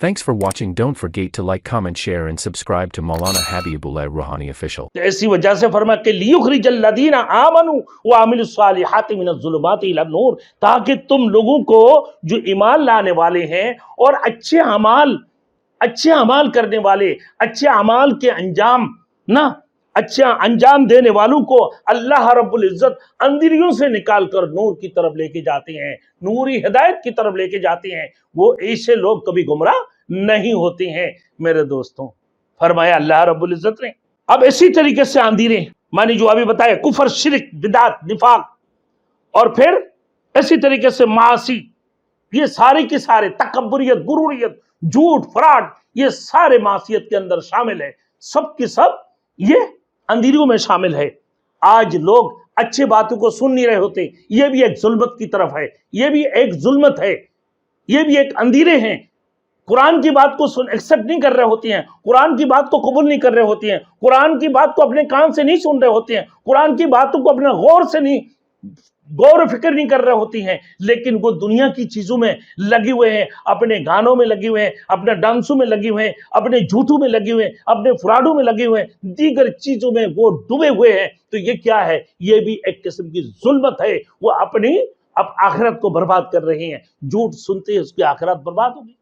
Thanks for watching. Don't forget to like, comment, share and subscribe to Maulana Habibullah Ruhani Official. تو ایسی وجہ سے فرمایا کہ لیخرج الذین آمنوا وعملوا الصالحات من الظلمات الی النور، تاکہ تم لوگوں کو جو ایمان لانے والے ہیں اور اچھے اعمال کرنے والے، اچھے اعمال کے اچھا انجام دینے والوں کو اللہ رب العزت اندھیریوں سے نکال کر نور کی طرف لے کے جاتے ہیں، نوری ہدایت کی طرف لے کے جاتے ہیں. وہ ایسے لوگ کبھی گمراہ نہیں ہوتے ہیں میرے دوستوں. فرمایا اللہ رب العزت نے. اب اسی طریقے سے اندھیرے مانی جو ابھی بتایا، کفر، شرک، بدعت، نفاق، اور پھر اسی طریقے سے معاصی، یہ سارے کے سارے، تکبریت، غروریت، جھوٹ، فراڈ، یہ سارے معصیت کے اندر شامل ہے. سب کے سب یہ اندھیریوں میں شامل ہے. آج لوگ اچھے باتوں کو سن نہیں رہے ہوتے، یہ بھی ایک ظلمت کی طرف ہے، یہ بھی ایک ظلمت ہے، یہ بھی ایک اندھیرے ہیں. قرآن کی بات کو ایکسپٹ نہیں کر رہے ہوتے ہیں، قرآن کی بات کو قبول نہیں کر رہے ہوتے ہیں، قرآن کی بات کو اپنے کان سے نہیں سن رہے ہوتے ہیں، قرآن کی باتوں کو اپنے غور و فکر نہیں کر رہے ہوتی ہیں، لیکن وہ دنیا کی چیزوں میں لگے ہوئے ہیں، اپنے گانوں میں لگے ہوئے ہیں، اپنے ڈانسوں میں لگے ہوئے ہیں، اپنے جھوٹوں میں لگے ہوئے ہیں، اپنے فراڈوں میں لگے ہوئے ہیں، دیگر چیزوں میں وہ ڈوبے ہوئے ہیں. تو یہ کیا ہے؟ یہ بھی ایک قسم کی ظلمت ہے. وہ اپنی اب آخرت کو برباد کر رہے ہیں. جھوٹ سنتے اس کی آخرت برباد ہوگی.